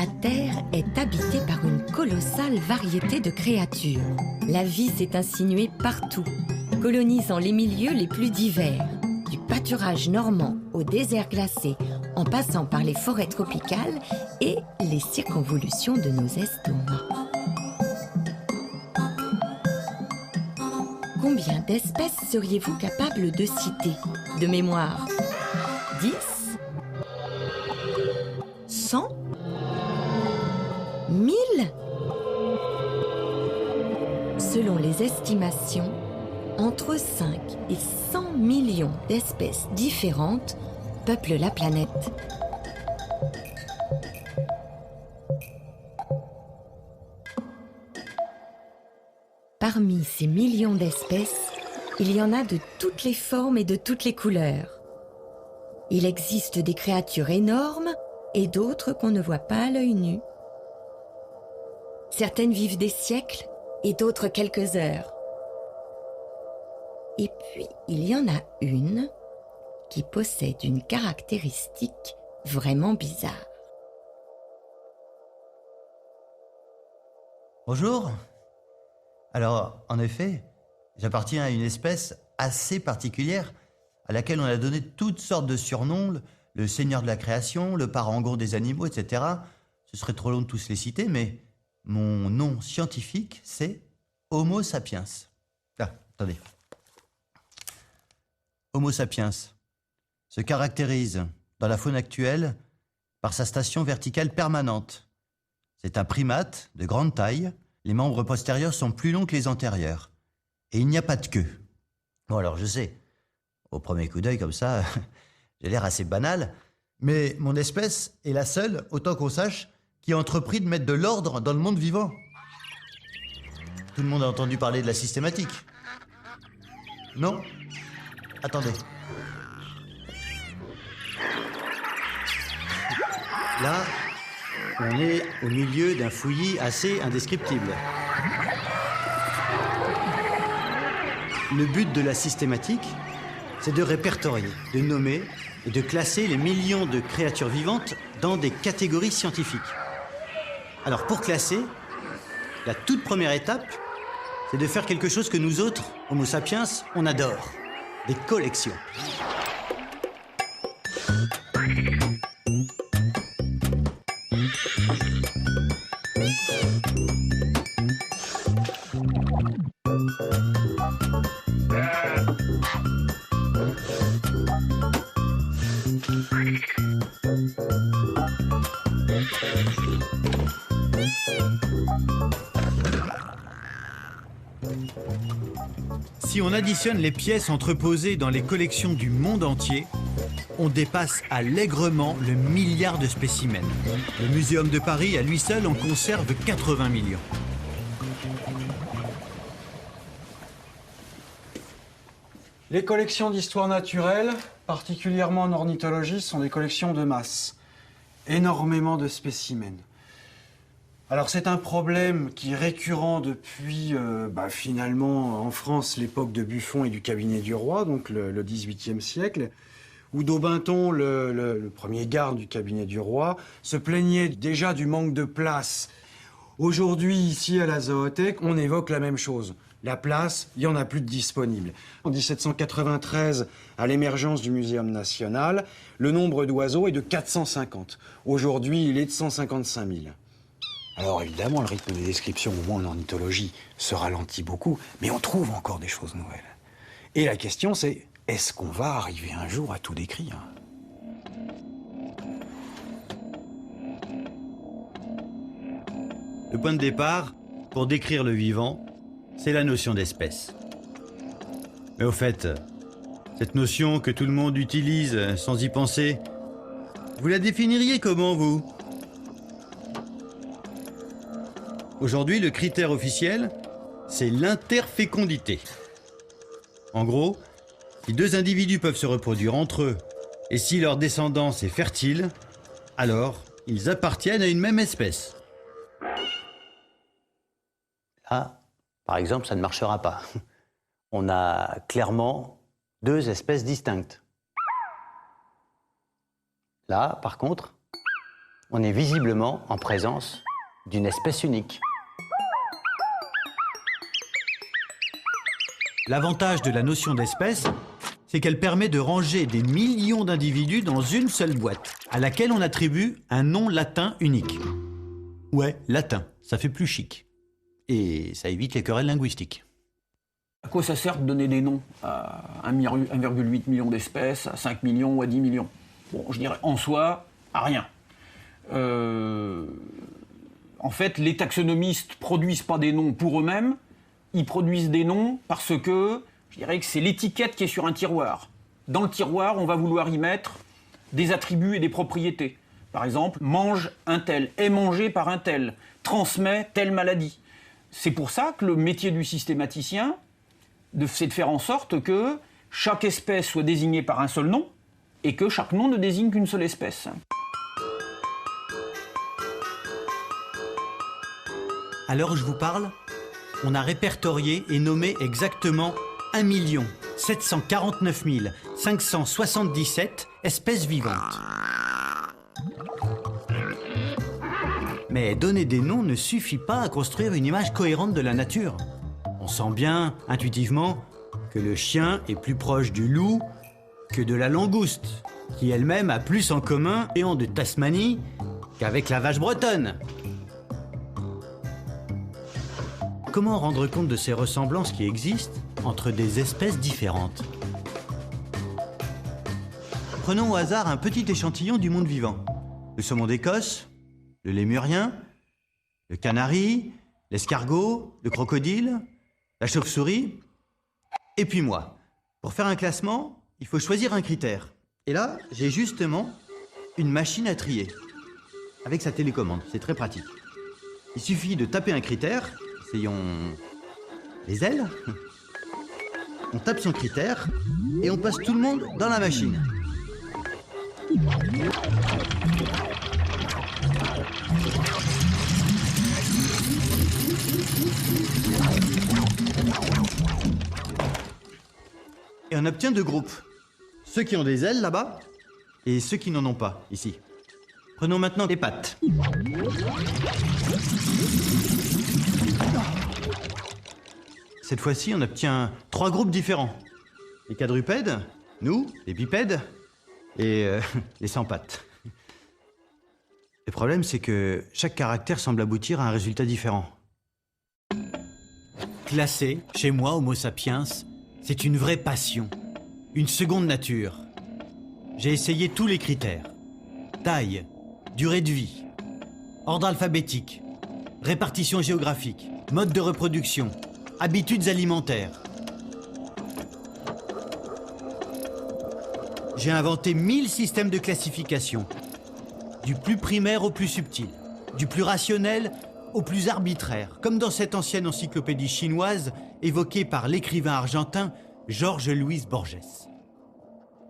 La Terre est habitée par une colossale variété de créatures. La vie s'est insinuée partout, colonisant les milieux les plus divers, du pâturage normand au désert glacé, en passant par les forêts tropicales et les circonvolutions de nos estomacs. Combien d'espèces seriez-vous capable de citer, de mémoire? 10? 100? 1000? Selon les estimations, entre 5 et 100 millions d'espèces différentes peuplent la planète. Parmi ces millions d'espèces, il y en a de toutes les formes et de toutes les couleurs. Il existe des créatures énormes et d'autres qu'on ne voit pas à l'œil nu. Certaines vivent des siècles et d'autres quelques heures. Et puis, il y en a une qui possède une caractéristique vraiment bizarre. Bonjour. Alors, en effet, j'appartiens à une espèce assez particulière à laquelle on a donné toutes sortes de surnoms, le seigneur de la création, le parangon des animaux, etc. Ce serait trop long de tous les citer, mais mon nom scientifique, c'est Homo sapiens. Ah, attendez. Homo sapiens se caractérise dans la faune actuelle par sa station verticale permanente. C'est un primate de grande taille. Les membres postérieurs sont plus longs que les antérieurs. Et il n'y a pas de queue. Bon, alors je sais, au premier coup d'œil comme ça, j'ai l'air assez banal, mais mon espèce est la seule, autant qu'on sache, qui a entrepris de mettre de l'ordre dans le monde vivant. Tout le monde a entendu parler de la systématique. Non? Attendez. Là, on est au milieu d'un fouillis assez indescriptible. Le but de la systématique, c'est de répertorier, de nommer et de classer les millions de créatures vivantes dans des catégories scientifiques. Alors pour classer, la toute première étape, c'est de faire quelque chose que nous autres, Homo sapiens, on adore. Des collections. Si on additionne les pièces entreposées dans les collections du monde entier, on dépasse allègrement le milliard de spécimens. Le Muséum de Paris, à lui seul, en conserve 80 millions. Les collections d'histoire naturelle, particulièrement en ornithologie, sont des collections de masse. Énormément de spécimens. Alors c'est un problème qui est récurrent depuis, finalement, en France, l'époque de Buffon et du cabinet du roi, donc le XVIIIe siècle, où Daubenton, le premier garde du cabinet du roi, se plaignait déjà du manque de place. Aujourd'hui, ici à la Zoothèque, on évoque la même chose. La place, il n'y en a plus de disponible. En 1793, à l'émergence du Muséum national, le nombre d'oiseaux est de 450. Aujourd'hui, il est de 155 000. Alors évidemment, le rythme des descriptions, au moins en ornithologie, se ralentit beaucoup, mais on trouve encore des choses nouvelles. Et la question c'est, est-ce qu'on va arriver un jour à tout décrire ? Le point de départ, pour décrire le vivant, c'est la notion d'espèce. Mais au fait, cette notion que tout le monde utilise sans y penser, vous la définiriez comment, vous ? Aujourd'hui, le critère officiel, c'est l'interfécondité. En gros, si deux individus peuvent se reproduire entre eux et si leur descendance est fertile, alors ils appartiennent à une même espèce. Là, par exemple, ça ne marchera pas. On a clairement deux espèces distinctes. Là, par contre, on est visiblement en présence d'une espèce unique. L'avantage de la notion d'espèce, c'est qu'elle permet de ranger des millions d'individus dans une seule boîte, à laquelle on attribue un nom latin unique. Ouais, latin, ça fait plus chic. Et ça évite les querelles linguistiques. À quoi ça sert de donner des noms à 1,8 million d'espèces, à 5 millions ou à 10 millions? Bon, je dirais en soi, à rien. En fait, les taxonomistes produisent pas des noms pour eux-mêmes, ils produisent des noms parce que, je dirais que c'est l'étiquette qui est sur un tiroir. Dans le tiroir, on va vouloir y mettre des attributs et des propriétés. Par exemple, mange un tel, est mangé par un tel, transmet telle maladie. C'est pour ça que le métier du systématicien, c'est de faire en sorte que chaque espèce soit désignée par un seul nom et que chaque nom ne désigne qu'une seule espèce. À l'heure où je vous parle, on a répertorié et nommé exactement 1 749 577 espèces vivantes. Mais donner des noms ne suffit pas à construire une image cohérente de la nature. On sent bien, intuitivement, que le chien est plus proche du loup que de la langouste, qui elle-même a plus en commun et de Tasmanie qu'avec la vache bretonne. Comment rendre compte de ces ressemblances qui existent entre des espèces différentes? Prenons au hasard un petit échantillon du monde vivant. Le saumon d'Écosse, le lémurien, le canari, l'escargot, le crocodile, la chauve-souris, et puis moi. Pour faire un classement, il faut choisir un critère. Et là, j'ai justement une machine à trier. Avec sa télécommande, c'est très pratique. Il suffit de taper un critère, essayons les ailes. On tape son critère et on passe tout le monde dans la machine. Et on obtient deux groupes. Ceux qui ont des ailes là-bas et ceux qui n'en ont pas, ici. Prenons maintenant les pattes. Cette fois-ci, on obtient 3 groupes différents. Les quadrupèdes, nous, les bipèdes et les sans pattes. Le problème, c'est que chaque caractère semble aboutir à un résultat différent. Classer, chez moi, Homo sapiens, c'est une vraie passion, une seconde nature. J'ai essayé tous les critères. Taille, durée de vie, ordre alphabétique, répartition géographique, mode de reproduction, habitudes alimentaires. J'ai inventé 1000 systèmes de classification, du plus primaire au plus subtil, du plus rationnel au plus arbitraire, comme dans cette ancienne encyclopédie chinoise évoquée par l'écrivain argentin Jorge Luis Borges.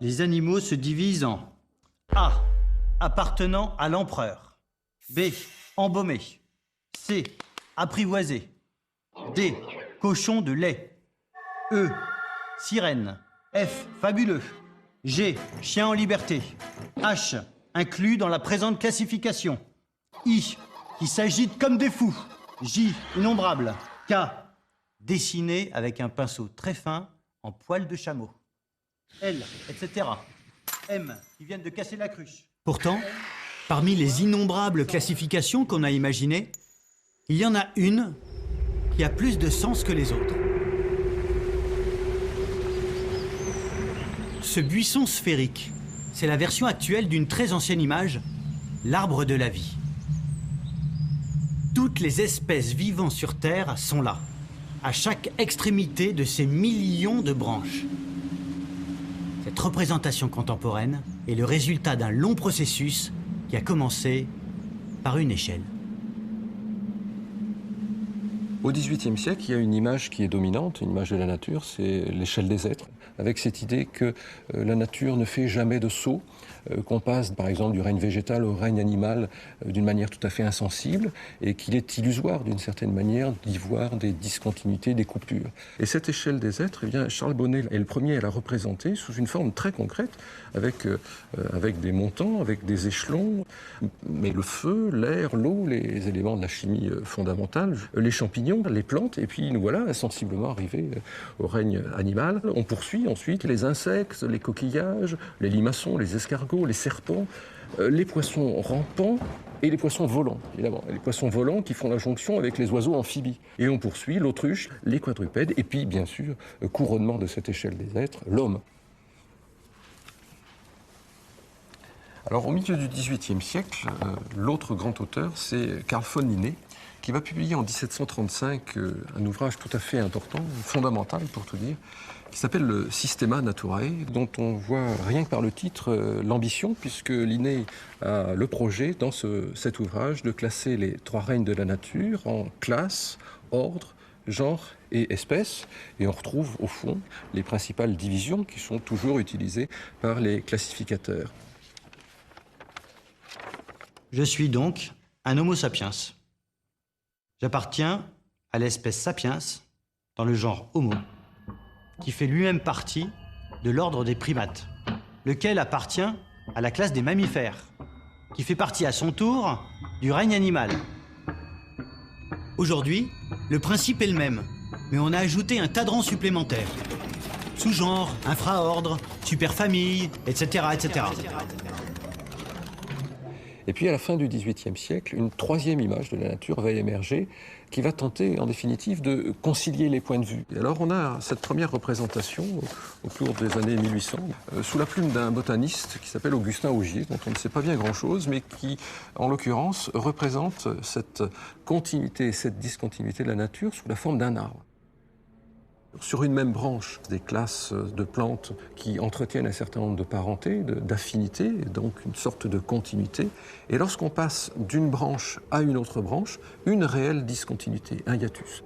Les animaux se divisent en A. Appartenant à l'empereur. B. Embaumé. C. Apprivoisé. D. Cochon de lait. E. Sirène. F. Fabuleux. G. Chien en liberté. H. Inclus dans la présente classification. I. Qui s'agitent comme des fous. J. Innombrable. K. Dessiné avec un pinceau très fin en poil de chameau. L. Etc. M. Qui viennent de casser la cruche. Pourtant, parmi les innombrables classifications qu'on a imaginées, il y en a une qui a plus de sens que les autres. Ce buisson sphérique, c'est la version actuelle d'une très ancienne image, l'arbre de la vie. Toutes les espèces vivant sur Terre sont là, à chaque extrémité de ces millions de branches. Cette représentation contemporaine est le résultat d'un long processus qui a commencé par une échelle. Au XVIIIe siècle, il y a une image qui est dominante, une image de la nature, c'est l'échelle des êtres. avec cette idée que la nature ne fait jamais de saut, qu'on passe par exemple du règne végétal au règne animal d'une manière tout à fait insensible, et qu'il est illusoire d'une certaine manière d'y voir des discontinuités, des coupures. Et cette échelle des êtres, eh bien, Charles Bonnet est le premier à la représenter sous une forme très concrète, avec des montants, avec des échelons, mais le feu, l'air, l'eau, les éléments de la chimie fondamentale, les champignons, les plantes, et puis nous voilà sensiblement arrivés au règne animal. On poursuit ensuite les insectes, les coquillages, les limaçons, les escargots, les serpents, les poissons rampants et les poissons volants, évidemment. Les poissons volants qui font la jonction avec les oiseaux amphibies. Et on poursuit l'autruche, les quadrupèdes, et puis bien sûr, couronnement de cette échelle des êtres, l'homme. Alors au milieu du XVIIIe siècle, l'autre grand auteur, c'est Carl von Linné, qui va publier en 1735 un ouvrage tout à fait important, fondamental pour tout dire, qui s'appelle le Systema Naturae, dont on voit rien que par le titre l'ambition, puisque Linné a le projet dans cet ouvrage de classer les 3 règnes de la nature en classes, ordres, genre et espèces, et on retrouve au fond les principales divisions qui sont toujours utilisées par les classificateurs. Je suis donc un Homo sapiens. J'appartiens à l'espèce sapiens, dans le genre Homo, qui fait lui-même partie de l'ordre des primates, lequel appartient à la classe des mammifères, qui fait partie à son tour du règne animal. Aujourd'hui, le principe est le même, mais on a ajouté un tas de rangs supplémentaires. Sous-genre, infra-ordre, superfamille, etc., etc. Et puis à la fin du XVIIIe siècle, une troisième image de la nature va émerger qui va tenter en définitive de concilier les points de vue. Et alors on a cette première représentation au cours des années 1800 sous la plume d'un botaniste qui s'appelle Augustin Augier, dont on ne sait pas bien grand-chose, mais qui en l'occurrence représente cette continuité, cette discontinuité de la nature sous la forme d'un arbre. Sur une même branche, des classes de plantes qui entretiennent un certain nombre de parentés, d'affinités, donc une sorte de continuité. Et lorsqu'on passe d'une branche à une autre branche, une réelle discontinuité, un hiatus.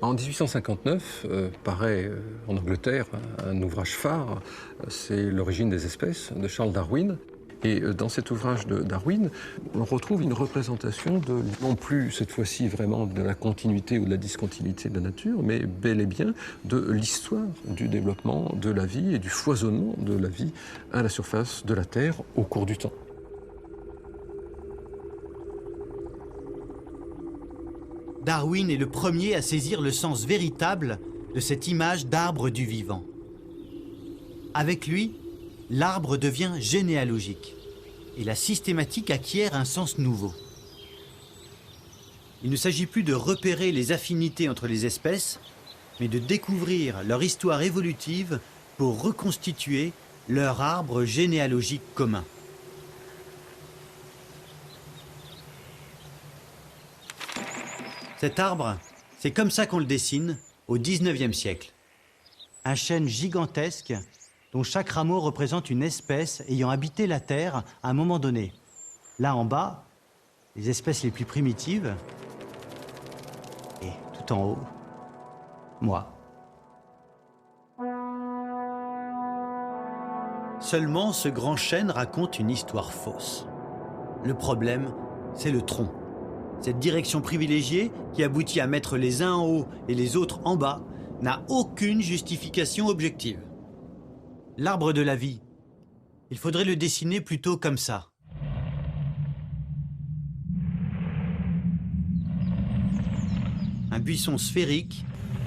En 1859, paraît en Angleterre un ouvrage phare, c'est L'origine des espèces de Charles Darwin. Et dans cet ouvrage de Darwin, on retrouve une représentation de, non plus cette fois-ci vraiment de la continuité ou de la discontinuité de la nature, mais bel et bien de l'histoire du développement de la vie et du foisonnement de la vie à la surface de la Terre au cours du temps. Darwin est le premier à saisir le sens véritable de cette image d'arbre du vivant. Avec lui, l'arbre devient généalogique et la systématique acquiert un sens nouveau. Il ne s'agit plus de repérer les affinités entre les espèces, mais de découvrir leur histoire évolutive pour reconstituer leur arbre généalogique commun. Cet arbre, c'est comme ça qu'on le dessine au XIXe siècle. Un chêne gigantesque dont chaque rameau représente une espèce ayant habité la Terre à un moment donné. Là en bas, les espèces les plus primitives, et tout en haut, moi. Seulement, ce grand chêne raconte une histoire fausse. Le problème, c'est le tronc. Cette direction privilégiée, qui aboutit à mettre les uns en haut et les autres en bas, n'a aucune justification objective. L'arbre de la vie, il faudrait le dessiner plutôt comme ça. Un buisson sphérique,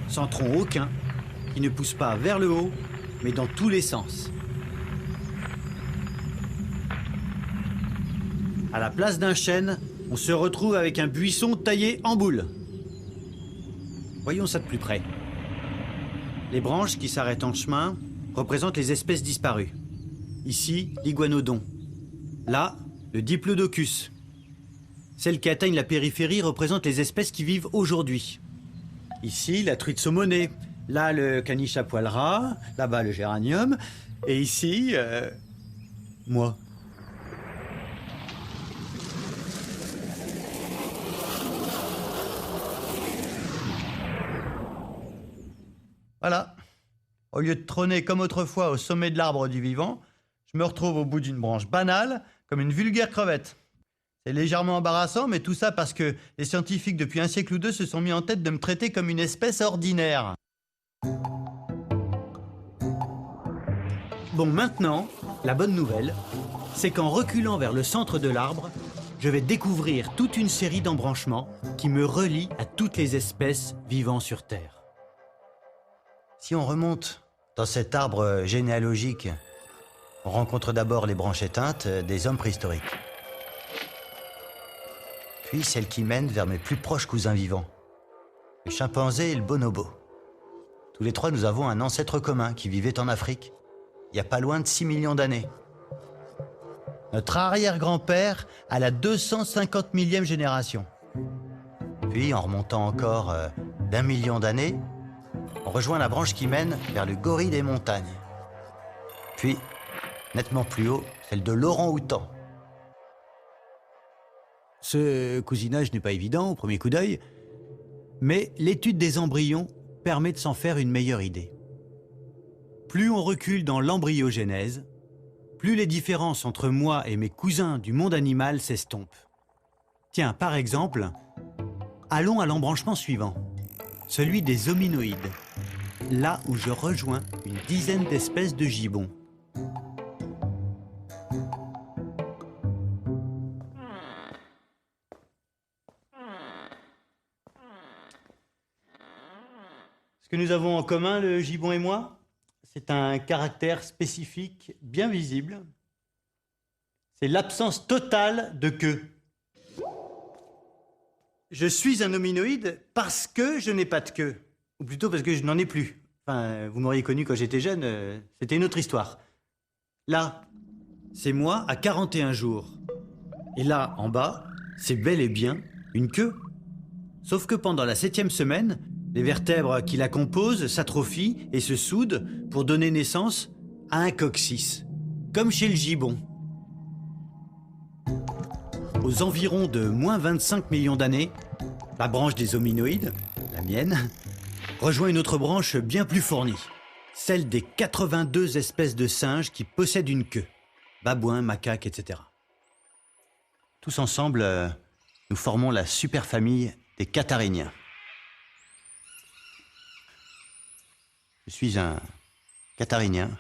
sans tronc aucun, qui ne pousse pas vers le haut, mais dans tous les sens. À la place d'un chêne, on se retrouve avec un buisson taillé en boule. Voyons ça de plus près. Les branches qui s'arrêtent en chemin représentent les espèces disparues. Ici, l'iguanodon. Là, le diplodocus. Celles qui atteignent la périphérie représentent les espèces qui vivent aujourd'hui. Ici, la truite saumonée. Là, le caniche à poil ras. Là-bas, le géranium. Et ici, moi. Voilà. Au lieu de trôner comme autrefois au sommet de l'arbre du vivant, je me retrouve au bout d'une branche banale, comme une vulgaire crevette. C'est légèrement embarrassant, mais tout ça parce que les scientifiques, depuis un siècle ou deux, se sont mis en tête de me traiter comme une espèce ordinaire. Bon, maintenant, la bonne nouvelle, c'est qu'en reculant vers le centre de l'arbre, je vais découvrir toute une série d'embranchements qui me relient à toutes les espèces vivant sur Terre. Si on remonte dans cet arbre généalogique, on rencontre d'abord les branches éteintes des hommes préhistoriques. Puis celles qui mènent vers mes plus proches cousins vivants, le chimpanzé et le bonobo. Tous les trois, nous avons un ancêtre commun qui vivait en Afrique, il n'y a pas loin de 6 millions d'années. Notre arrière-grand-père à la 250 millième génération. Puis, en remontant encore d'1 million d'années, on rejoint la branche qui mène vers le gorille des montagnes. Puis, nettement plus haut, celle de l'orang-outan. Ce cousinage n'est pas évident au premier coup d'œil, mais l'étude des embryons permet de s'en faire une meilleure idée. Plus on recule dans l'embryogénèse, plus les différences entre moi et mes cousins du monde animal s'estompent. Tiens, par exemple, allons à l'embranchement suivant, celui des hominoïdes, là où je rejoins une dizaine d'espèces de gibbons. Ce que nous avons en commun, le gibbon et moi, c'est un caractère spécifique bien visible. C'est l'absence totale de queue. Je suis un hominoïde parce que je n'ai pas de queue. Ou plutôt parce que je n'en ai plus. Enfin, vous m'auriez connu quand j'étais jeune, c'était une autre histoire. Là, c'est moi à 41 jours. Et là, en bas, c'est bel et bien une queue. Sauf que pendant la 7e semaine, les vertèbres qui la composent s'atrophient et se soudent pour donner naissance à un coccyx, comme chez le gibbon. Aux environs de moins 25 millions d'années, la branche des hominoïdes, la mienne, rejoint une autre branche bien plus fournie, celle des 82 espèces de singes qui possèdent une queue, babouins, macaques, etc. Tous ensemble, nous formons la superfamille des cathariniens. Je suis un catharinien,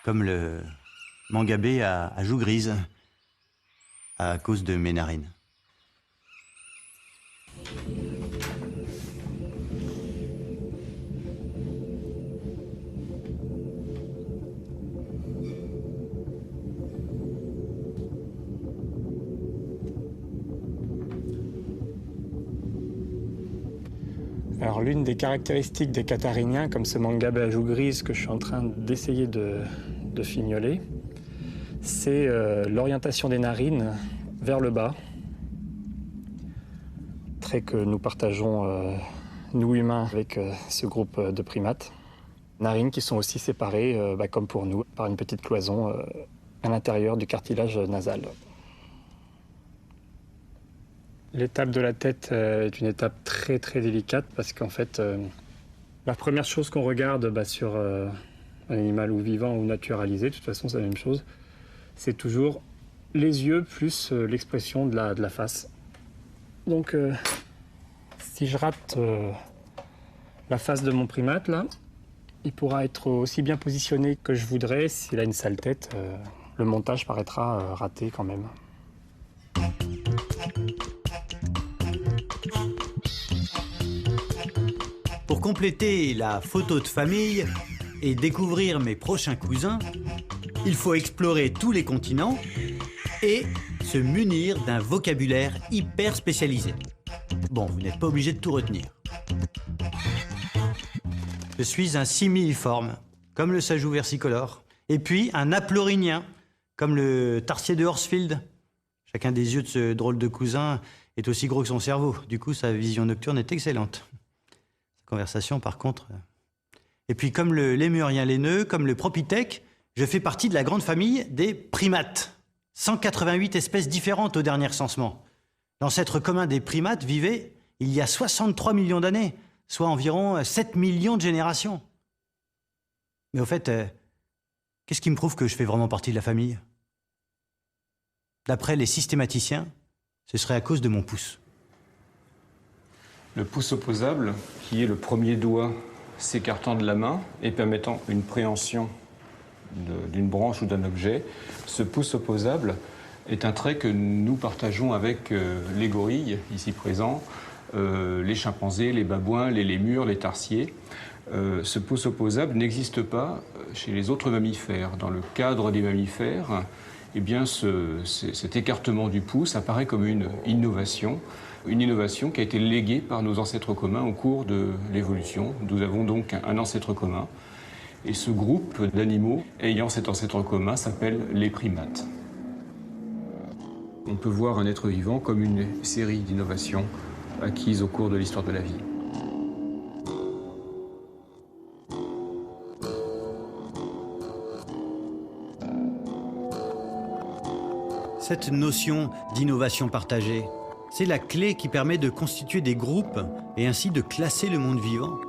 comme le mangabé à joues grises, à cause de mes narines. Alors l'une des caractéristiques des cathariniens, comme ce mangabé à joues grises que je suis en train d'essayer de fignoler, c'est l'orientation des narines vers le bas, trait que nous partageons, nous humains, avec ce groupe de primates. Narines qui sont aussi séparées, comme pour nous, par une petite cloison à l'intérieur du cartilage nasal. L'étape de la tête est une étape très très délicate parce qu'en fait, la première chose qu'on regarde sur un animal ou vivant ou naturalisé, de toute façon c'est la même chose, c'est toujours les yeux plus l'expression de la face. Donc si je rate la face de mon primate là, il pourra être aussi bien positionné que je voudrais. S'il a une sale tête, le montage paraîtra raté quand même. Pour compléter la photo de famille et découvrir mes prochains cousins, il faut explorer tous les continents et se munir d'un vocabulaire hyper spécialisé. Bon, vous n'êtes pas obligé de tout retenir. Je suis un similiforme, comme le sajou versicolore, et puis un aplorinien, comme le tarsier de Horsfield. Chacun des yeux de ce drôle de cousin est aussi gros que son cerveau. Du coup, sa vision nocturne est excellente. Conversation par contre. Et puis comme le lémurien laineux, comme le propithèque, je fais partie de la grande famille des primates. 188 espèces différentes au dernier recensement. L'ancêtre commun des primates vivait il y a 63 millions d'années, soit environ 7 millions de générations. Mais au fait, qu'est-ce qui me prouve que je fais vraiment partie de la famille? D'après les systématiciens, ce serait à cause de mon pouce. Le pouce opposable, qui est le premier doigt s'écartant de la main et permettant une préhension d'une branche ou d'un objet, ce pouce opposable est un trait que nous partageons avec les gorilles, ici présents, les chimpanzés, les babouins, les lémurs, les tarsiers. Ce pouce opposable n'existe pas chez les autres mammifères. Dans le cadre des mammifères, eh bien, cet écartement du pouce apparaît comme une innovation qui a été léguée par nos ancêtres communs au cours de l'évolution. Nous avons donc un ancêtre commun. Et ce groupe d'animaux ayant cet ancêtre commun s'appelle les primates. On peut voir un être vivant comme une série d'innovations acquises au cours de l'histoire de la vie. Cette notion d'innovation partagée, c'est la clé qui permet de constituer des groupes et ainsi de classer le monde vivant.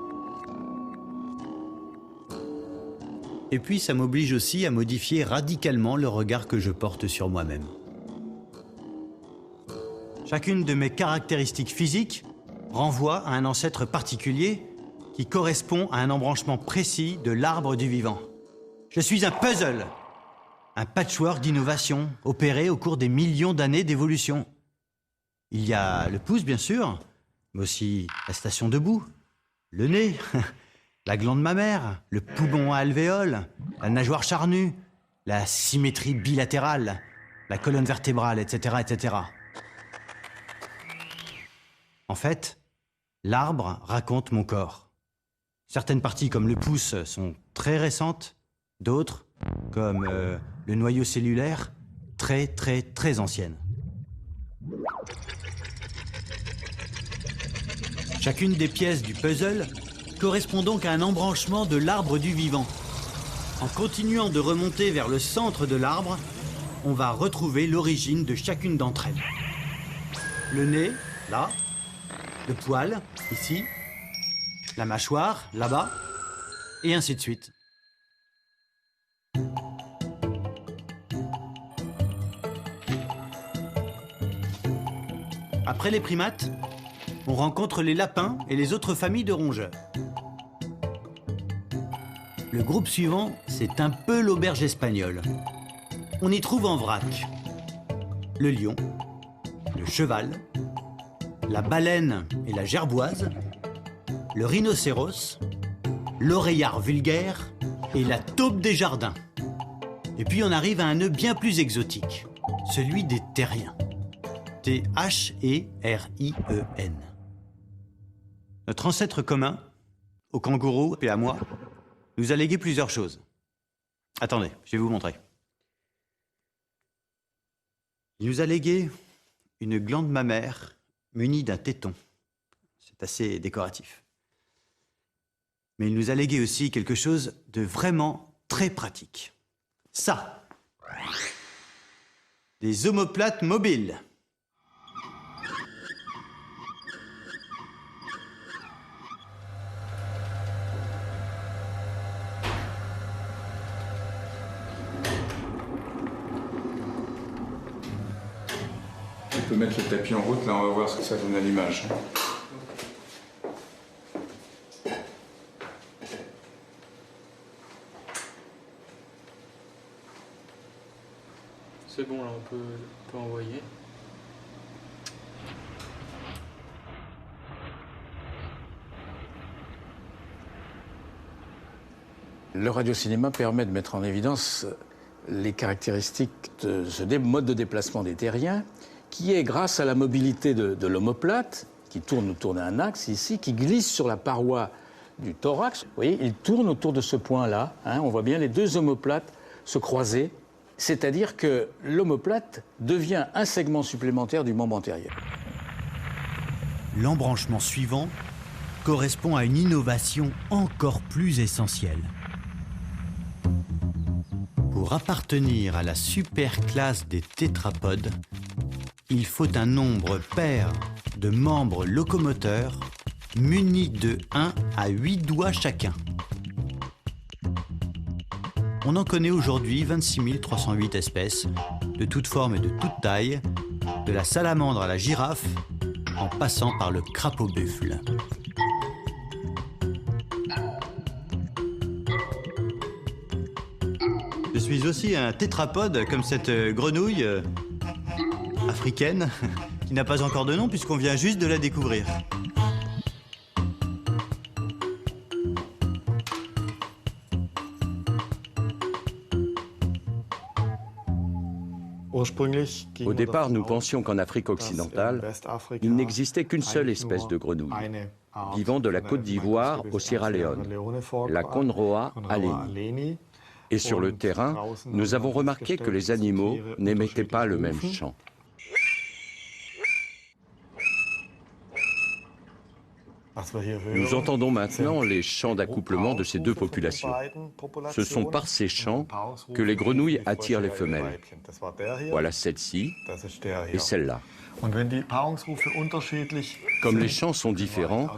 Et puis ça m'oblige aussi à modifier radicalement le regard que je porte sur moi-même. Chacune de mes caractéristiques physiques renvoie à un ancêtre particulier qui correspond à un embranchement précis de l'arbre du vivant. Je suis un puzzle, un patchwork d'innovation opéré au cours des millions d'années d'évolution. Il y a le pouce, bien sûr, mais aussi la station debout, le nez, la glande mammaire, le poumon à alvéole, la nageoire charnue, la symétrie bilatérale, la colonne vertébrale, etc., etc. En fait, l'arbre raconte mon corps. Certaines parties, comme le pouce, sont très récentes, d'autres, comme le noyau cellulaire, très, très, très anciennes. Chacune des pièces du puzzle correspond donc à un embranchement de l'arbre du vivant. En continuant de remonter vers le centre de l'arbre, on va retrouver l'origine de chacune d'entre elles. Le nez, là, le poil, ici, la mâchoire, là-bas, et ainsi de suite. Après les primates, on rencontre les lapins et les autres familles de rongeurs. Le groupe suivant, c'est un peu l'auberge espagnole. On y trouve en vrac le lion, le cheval, la baleine et la gerboise, le rhinocéros, l'oreillard vulgaire et la taupe des jardins. Et puis on arrive à un nœud bien plus exotique, celui des terriens. T-H-E-R-I-E-N. Notre ancêtre commun, au kangourou et à moi, nous a légué plusieurs choses. Attendez, je vais vous montrer. Il nous a légué une glande mammaire munie d'un téton. C'est assez décoratif. Mais il nous a légué aussi quelque chose de vraiment très pratique. Ça. Des omoplates mobiles. On peut mettre le tapis en route, là on va voir ce que ça donne à l'image. C'est bon, là on peut envoyer. Le radiocinéma permet de mettre en évidence les caractéristiques de ce mode de déplacement des terriens, qui est grâce à la mobilité de l'omoplate, qui tourne autour d'un axe ici, qui glisse sur la paroi du thorax. Vous voyez, il tourne autour de ce point-là. On voit bien les deux omoplates se croiser. C'est-à-dire que l'omoplate devient un segment supplémentaire du membre antérieur. L'embranchement suivant correspond à une innovation encore plus essentielle. Pour appartenir à la superclasse des tétrapodes, il faut un nombre pair de membres locomoteurs munis de 1 à 8 doigts chacun. On en connaît aujourd'hui 26 308 espèces, de toutes formes et de toutes tailles, de la salamandre à la girafe, en passant par le crapaud-buffle. Je suis aussi un tétrapode comme cette grenouille africaine qui n'a pas encore de nom puisqu'on vient juste de la découvrir. Au départ, nous pensions qu'en Afrique occidentale, il n'existait qu'une seule espèce de grenouille, vivant de la Côte d'Ivoire au Sierra Leone, la Conroa aleni. Et sur le terrain, nous avons remarqué que les animaux n'émettaient pas le même chant. Nous entendons maintenant les chants d'accouplement de ces deux populations. Ce sont par ces chants que les grenouilles attirent les femelles. Voilà celle-ci et celle-là. Comme les chants sont différents,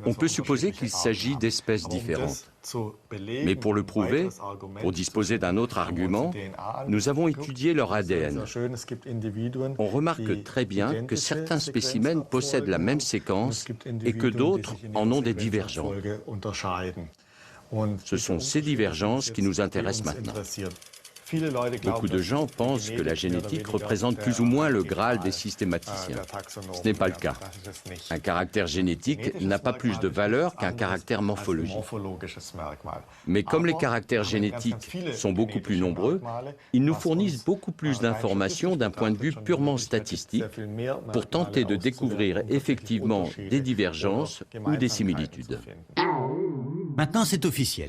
on peut supposer qu'il s'agit d'espèces différentes. Mais pour le prouver, pour disposer d'un autre argument, nous avons étudié leur ADN. On remarque très bien que certains spécimens possèdent la même séquence et que d'autres en ont des divergences. Ce sont ces divergences qui nous intéressent maintenant. Beaucoup de gens pensent que la génétique représente plus ou moins le Graal des systématiciens. Ce n'est pas le cas. Un caractère génétique n'a pas plus de valeur qu'un caractère morphologique. Mais comme les caractères génétiques sont beaucoup plus nombreux, ils nous fournissent beaucoup plus d'informations d'un point de vue purement statistique pour tenter de découvrir effectivement des divergences ou des similitudes. Maintenant, c'est officiel.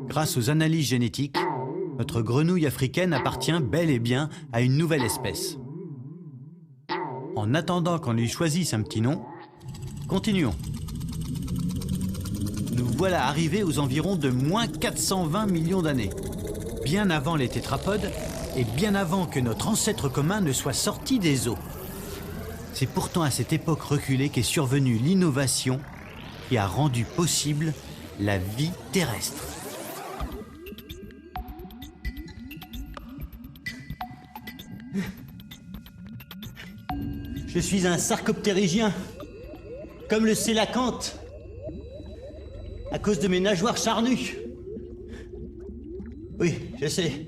Grâce aux analyses génétiques, notre grenouille africaine appartient bel et bien à une nouvelle espèce. En attendant qu'on lui choisisse un petit nom, continuons. Nous voilà arrivés aux environs de moins 420 millions d'années, bien avant les tétrapodes et bien avant que notre ancêtre commun ne soit sorti des eaux. C'est pourtant à cette époque reculée qu'est survenue l'innovation qui a rendu possible la vie terrestre. Je suis un sarcoptérygien, comme le sélacanthe, à cause de mes nageoires charnues. Oui, je sais.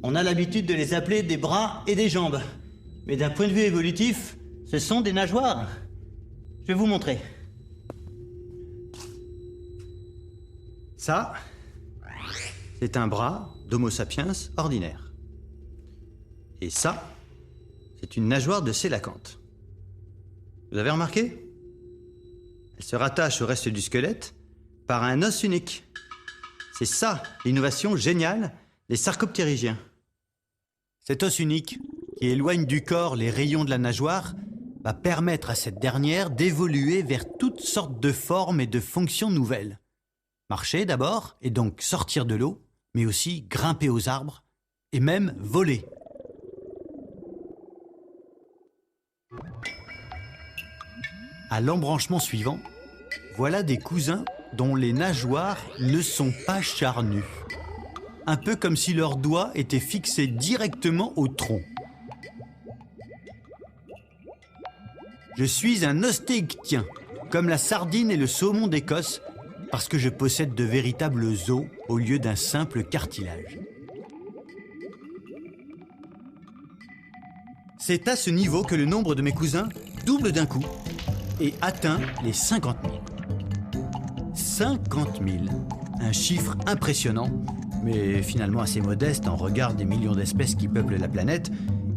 On a l'habitude de les appeler des bras et des jambes. Mais d'un point de vue évolutif, ce sont des nageoires. Je vais vous montrer. Ça, c'est un bras d'Homo sapiens ordinaire. Et ça, c'est une nageoire de sélacanthe. Vous avez remarqué? Elle se rattache au reste du squelette par un os unique. C'est ça, l'innovation géniale des sarcoptérygiens. Cet os unique, qui éloigne du corps les rayons de la nageoire, va permettre à cette dernière d'évoluer vers toutes sortes de formes et de fonctions nouvelles. Marcher d'abord, et donc sortir de l'eau, mais aussi grimper aux arbres, et même voler. À l'embranchement suivant, voilà des cousins dont les nageoires ne sont pas charnues. Un peu comme si leurs doigts étaient fixés directement au tronc. Je suis un ostéictien, comme la sardine et le saumon d'Écosse, parce que je possède de véritables os au lieu d'un simple cartilage. C'est à ce niveau que le nombre de mes cousins double d'un coup et atteint les 50 000. 50 000, un chiffre impressionnant, mais finalement assez modeste en regard des millions d'espèces qui peuplent la planète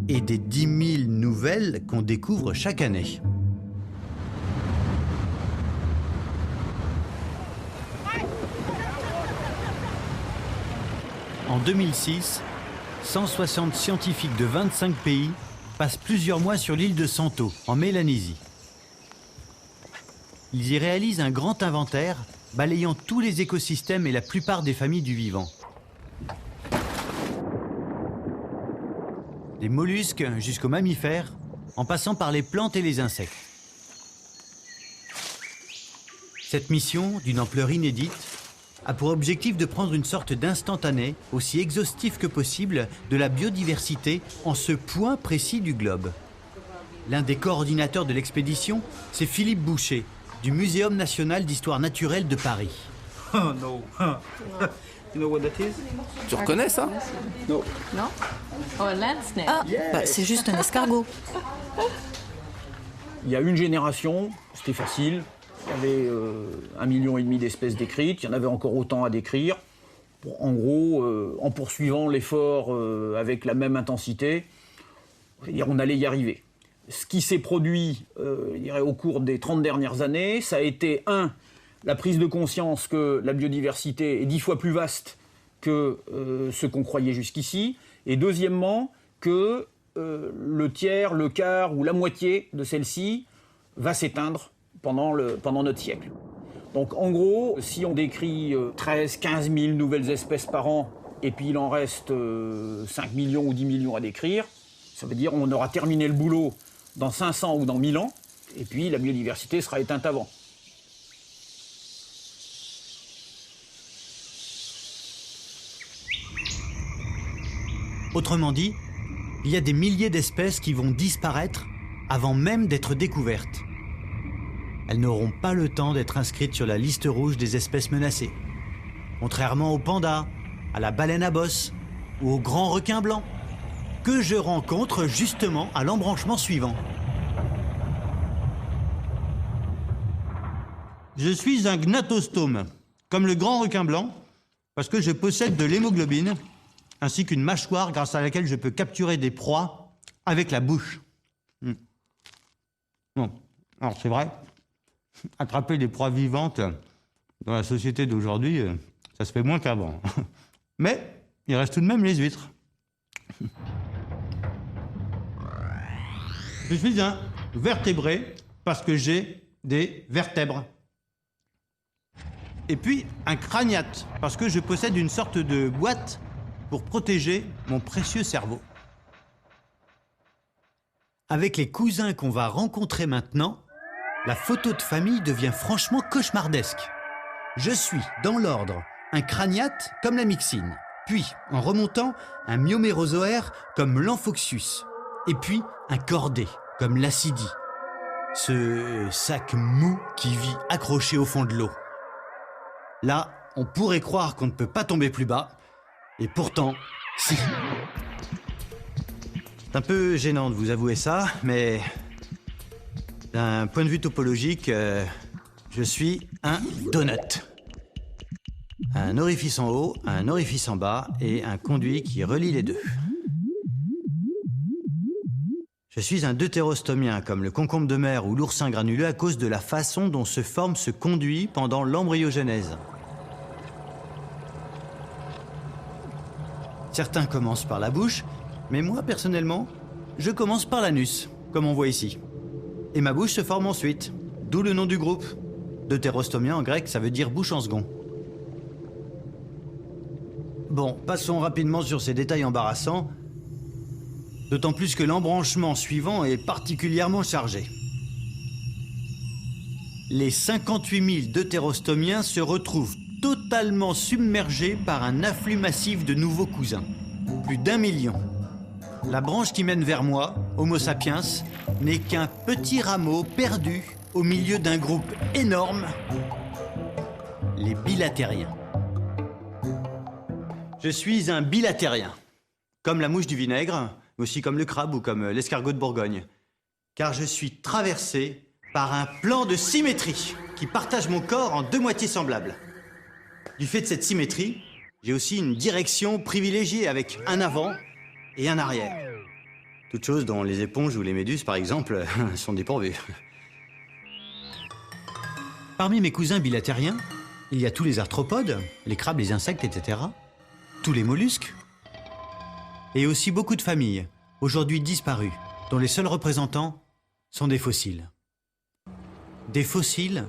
et des 10 000 nouvelles qu'on découvre chaque année. En 2006, 160 scientifiques de 25 pays passent plusieurs mois sur l'île de Santo, en Mélanésie. Ils y réalisent un grand inventaire, balayant tous les écosystèmes et la plupart des familles du vivant. Des mollusques jusqu'aux mammifères, en passant par les plantes et les insectes. Cette mission, d'une ampleur inédite, a pour objectif de prendre une sorte d'instantané, aussi exhaustif que possible, de la biodiversité en ce point précis du globe. L'un des coordinateurs de l'expédition, c'est Philippe Boucher, du Muséum national d'histoire naturelle de Paris. Oh no. You know what that is? Tu reconnais ça? Non. Non? Oh, un land snake. Ah, bah, c'est juste un escargot. Il y a une génération, c'était facile. Il y avait 1,5 million d'espèces décrites. Il y en avait encore autant à décrire. Bon, en gros, en poursuivant l'effort avec la même intensité, je veux dire, on allait y arriver. Ce qui s'est produit je dirais, au cours des 30 dernières années, ça a été, la prise de conscience que la biodiversité est 10 fois plus vaste que ce qu'on croyait jusqu'ici. Et deuxièmement, que le tiers, le quart ou la moitié de celle-ci va s'éteindre pendant notre siècle. Donc en gros, si on décrit 13 000, 15 000 nouvelles espèces par an, et puis il en reste 5 millions ou 10 millions à décrire, ça veut dire qu'on aura terminé le boulot dans 500 ou dans 1000 ans, et puis la biodiversité sera éteinte avant. Autrement dit, il y a des milliers d'espèces qui vont disparaître avant même d'être découvertes. Elles n'auront pas le temps d'être inscrites sur la liste rouge des espèces menacées. Contrairement aux pandas, à la baleine à bosse ou au grand requin blanc, que je rencontre justement à l'embranchement suivant. Je suis un gnatostome, comme le grand requin blanc, parce que je possède de l'hémoglobine, ainsi qu'une mâchoire grâce à laquelle je peux capturer des proies avec la bouche. Bon, alors c'est vrai, attraper des proies vivantes dans la société d'aujourd'hui, ça se fait moins qu'avant. Mais il reste tout de même les huîtres. Je suis un vertébré parce que j'ai des vertèbres. Et puis un craniate parce que je possède une sorte de boîte pour protéger mon précieux cerveau. Avec les cousins qu'on va rencontrer maintenant, la photo de famille devient franchement cauchemardesque. Je suis, dans l'ordre, un craniate comme la myxine, puis, en remontant, un myomérozoaire comme l'Amphoxus, et puis un cordé comme l'Acidie, ce sac mou qui vit accroché au fond de l'eau. Là, on pourrait croire qu'on ne peut pas tomber plus bas, et pourtant, si. C'est un peu gênant de vous avouer ça, mais d'un point de vue topologique, je suis un donut. Un orifice en haut, un orifice en bas et un conduit qui relie les deux. Je suis un deutérostomien, comme le concombre de mer ou l'oursin granuleux, à cause de la façon dont se forme ce conduit pendant l'embryogenèse. Certains commencent par la bouche, mais moi, personnellement, je commence par l'anus, comme on voit ici. Et ma bouche se forme ensuite, d'où le nom du groupe. Deutérostomien en grec, ça veut dire bouche en second. Bon, passons rapidement sur ces détails embarrassants, d'autant plus que l'embranchement suivant est particulièrement chargé. Les 58 000 deutérostomiens se retrouvent totalement submergés par un afflux massif de nouveaux cousins. Plus d'1 million. La branche qui mène vers moi, Homo sapiens, n'est qu'un petit rameau perdu au milieu d'un groupe énorme, les bilatériens. Je suis un bilatérien, comme la mouche du vinaigre, mais aussi comme le crabe ou comme l'escargot de Bourgogne, car je suis traversé par un plan de symétrie qui partage mon corps en deux moitiés semblables. Du fait de cette symétrie, j'ai aussi une direction privilégiée avec un avant et un arrière. Toutes choses dont les éponges ou les méduses, par exemple, sont dépourvues. Parmi mes cousins bilatériens, il y a tous les arthropodes, les crabes, les insectes, etc., tous les mollusques, et aussi beaucoup de familles, aujourd'hui disparues, dont les seuls représentants sont des fossiles. Des fossiles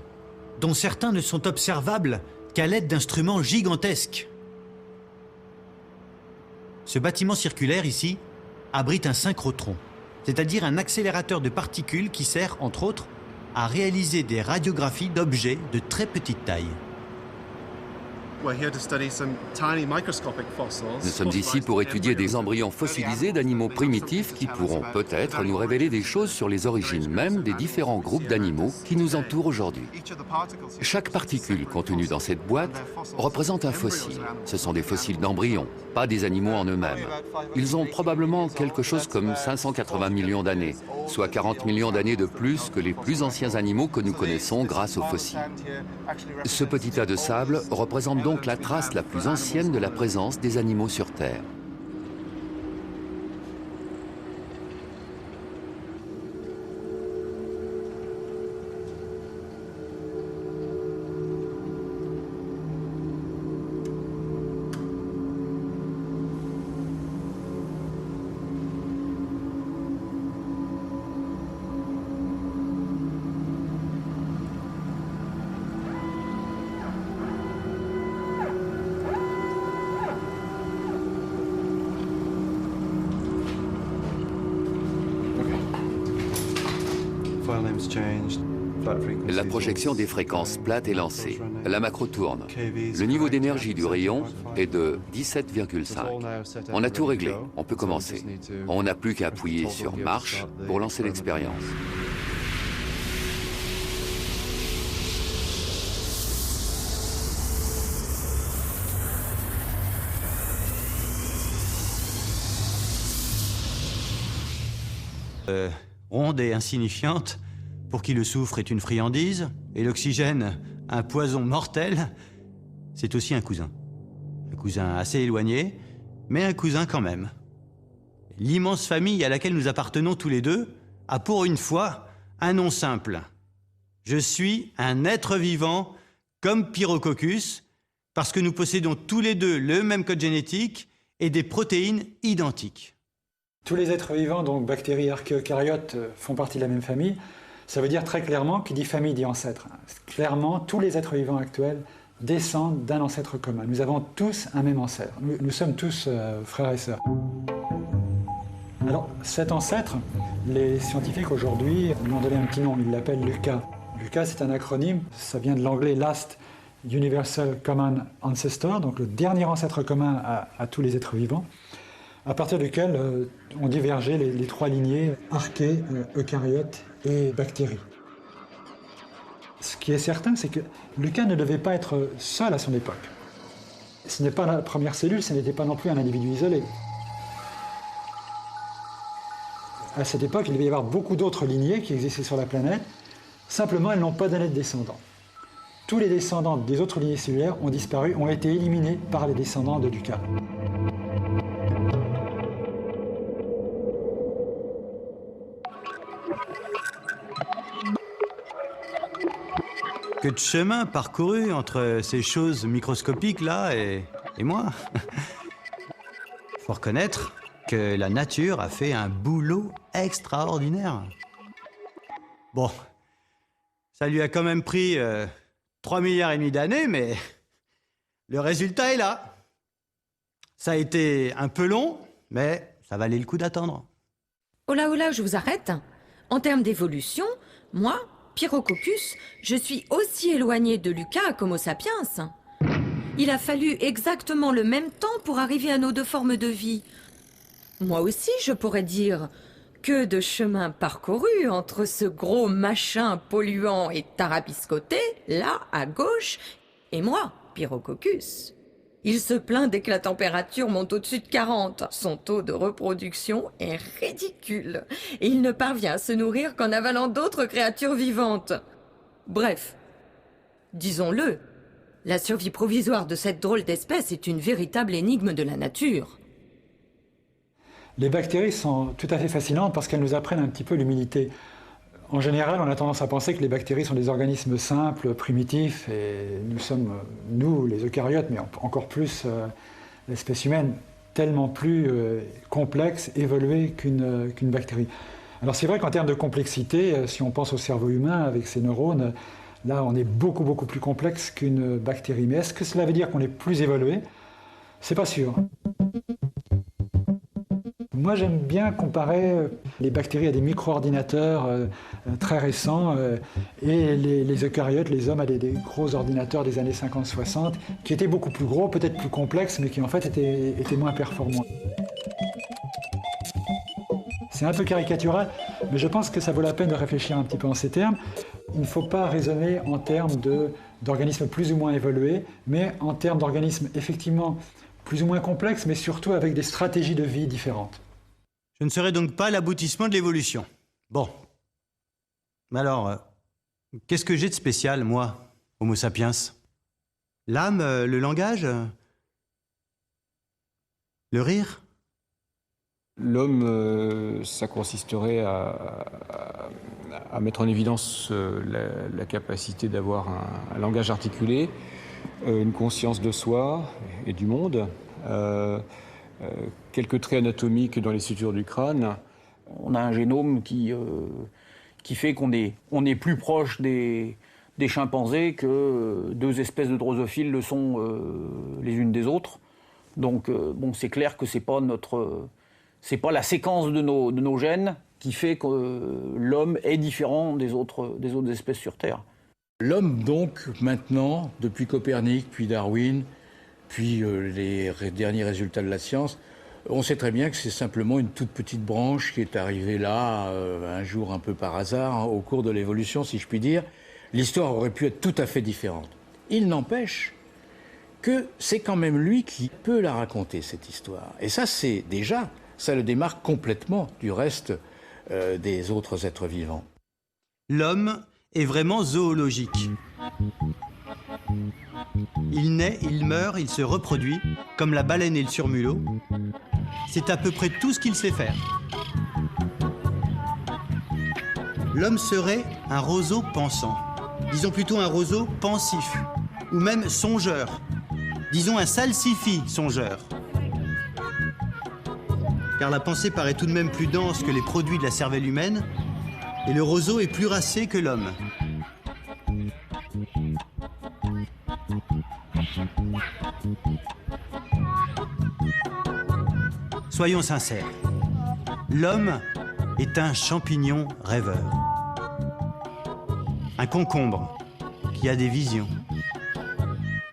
dont certains ne sont observables qu'à l'aide d'instruments gigantesques. Ce bâtiment circulaire ici abrite un synchrotron, c'est-à-dire un accélérateur de particules qui sert, entre autres, à réaliser des radiographies d'objets de très petite taille. Nous sommes ici pour étudier des embryons fossilisés d'animaux primitifs qui pourront peut-être nous révéler des choses sur les origines même des différents groupes d'animaux qui nous entourent aujourd'hui. Chaque particule contenue dans cette boîte représente un fossile. Ce sont des fossiles d'embryons, pas des animaux en eux-mêmes. Ils ont probablement quelque chose comme 580 millions d'années, soit 40 millions d'années de plus que les plus anciens animaux que nous connaissons grâce aux fossiles. Ce petit tas de sable représente donc la trace la plus ancienne de la présence des animaux sur Terre. La projection des fréquences plates est lancée. La macro tourne. Le niveau d'énergie du rayon est de 17,5. On a tout réglé. On peut commencer. On n'a plus qu'à appuyer sur marche pour lancer l'expérience. Ronde et insignifiante, pour qui le soufre est une friandise et l'oxygène un poison mortel, c'est aussi un cousin. Un cousin assez éloigné, mais un cousin quand même. L'immense famille à laquelle nous appartenons tous les deux a pour une fois un nom simple. Je suis un être vivant comme Pyrococcus, parce que nous possédons tous les deux le même code génétique et des protéines identiques. Tous les êtres vivants, donc bactéries, archéocaryotes, font partie de la même famille. Ça veut dire très clairement, qui dit famille dit ancêtre. Clairement, tous les êtres vivants actuels descendent d'un ancêtre commun. Nous avons tous un même ancêtre. Nous sommes tous frères et sœurs. Alors, cet ancêtre, les scientifiques aujourd'hui lui ont donné un petit nom, ils l'appellent LUCA. LUCA, c'est un acronyme, ça vient de l'anglais Last Universal Common Ancestor, donc le dernier ancêtre commun à tous les êtres vivants, à partir duquel ont divergé les trois lignées archées, eucaryotes et bactéries. Ce qui est certain, c'est que LUCA ne devait pas être seul à son époque. Ce n'est pas la première cellule, ce n'était pas non plus un individu isolé. À cette époque, il devait y avoir beaucoup d'autres lignées qui existaient sur la planète, simplement elles n'ont pas donné de descendants. Tous les descendants des autres lignées cellulaires ont disparu, ont été éliminés par les descendants de LUCA. Que de chemin parcouru entre ces choses microscopiques-là et moi. Faut reconnaître que la nature a fait un boulot extraordinaire. Bon, ça lui a quand même pris 3,5 milliards d'années, mais le résultat est là. Ça a été un peu long, mais ça valait le coup d'attendre. Oh là, je vous arrête. En termes d'évolution, moi, Pyrococcus, je suis aussi éloigné de LUCA qu'Homo sapiens. Il a fallu exactement le même temps pour arriver à nos deux formes de vie. Moi aussi, je pourrais dire que de chemin parcouru entre ce gros machin polluant et tarabiscoté, là, à gauche, et moi, Pyrococcus. Il se plaint dès que la température monte au-dessus de 40. Son taux de reproduction est ridicule. Et il ne parvient à se nourrir qu'en avalant d'autres créatures vivantes. Bref, disons-le, la survie provisoire de cette drôle d'espèce est une véritable énigme de la nature. Les bactéries sont tout à fait fascinantes parce qu'elles nous apprennent un petit peu l'humilité. En général, on a tendance à penser que les bactéries sont des organismes simples, primitifs, et nous sommes, nous, les eucaryotes, mais encore plus l'espèce humaine, tellement plus complexe, évoluée qu'une bactérie. Alors c'est vrai qu'en termes de complexité, si on pense au cerveau humain avec ses neurones, là on est beaucoup plus complexe qu'une bactérie. Mais est-ce que cela veut dire qu'on est plus évolué? C'est pas sûr. Moi, j'aime bien comparer les bactéries à des micro-ordinateurs très récents et les eucaryotes, les hommes, à des gros ordinateurs des années 50-60 qui étaient beaucoup plus gros, peut-être plus complexes, mais qui en fait étaient moins performants. C'est un peu caricatural, mais je pense que ça vaut la peine de réfléchir un petit peu en ces termes. Il ne faut pas raisonner en termes d'organismes plus ou moins évolués, mais en termes d'organismes effectivement plus ou moins complexes, mais surtout avec des stratégies de vie différentes. Je ne serai donc pas l'aboutissement de l'évolution. Bon. Mais alors, qu'est-ce que j'ai de spécial, moi, Homo sapiens? L'âme, le langage, le rire? L'homme, ça consisterait à mettre en évidence la capacité d'avoir un langage articulé, une conscience de soi et du monde, quelques traits anatomiques dans les sutures du crâne. On a un génome qui fait qu'on est plus proche des chimpanzés que deux espèces de drosophiles le sont les unes des autres. Donc bon, c'est clair que c'est pas la séquence de nos gènes qui fait que l'homme est différent des autres espèces sur Terre. L'homme, donc, maintenant, depuis Copernic, puis Darwin, puis les derniers résultats de la science, on sait très bien que c'est simplement une toute petite branche qui est arrivée là, un jour un peu par hasard, hein, au cours de l'évolution, si je puis dire. L'histoire aurait pu être tout à fait différente. Il n'empêche que c'est quand même lui qui peut la raconter, cette histoire. Et ça, ça le démarque complètement du reste des autres êtres vivants. L'homme est vraiment zoologique. Il naît, il meurt, il se reproduit, comme la baleine et le surmulot. C'est à peu près tout ce qu'il sait faire. L'homme serait un roseau pensant. Disons plutôt un roseau pensif, ou même songeur. Disons un salsifis songeur. Car la pensée paraît tout de même plus dense que les produits de la cervelle humaine, et le roseau est plus racé que l'homme. Soyons sincères, l'homme est un champignon rêveur. Un concombre qui a des visions.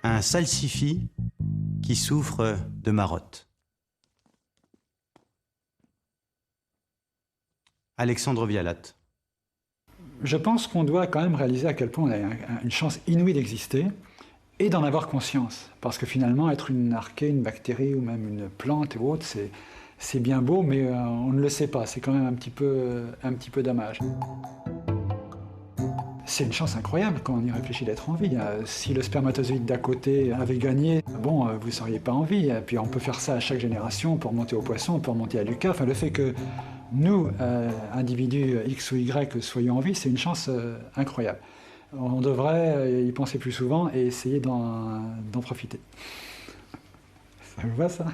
Un salsifis qui souffre de marottes. Alexandre Vialat. Je pense qu'on doit quand même réaliser à quel point on a une chance inouïe d'exister et d'en avoir conscience. Parce que finalement, être une archée, une bactérie ou même une plante ou autre, c'est bien beau, mais on ne le sait pas. C'est quand même un petit peu dommage. C'est une chance incroyable quand on y réfléchit d'être en vie. Si le spermatozoïde d'à côté avait gagné, bon, vous ne seriez pas en vie. Et puis on peut faire ça à chaque génération pour remonter au poisson, pour remonter à Lucas. Enfin, le fait que nous, individus X ou Y, soyons en vie, c'est une chance incroyable. On devrait y penser plus souvent et essayer d'en profiter. Ça vous va, ça ?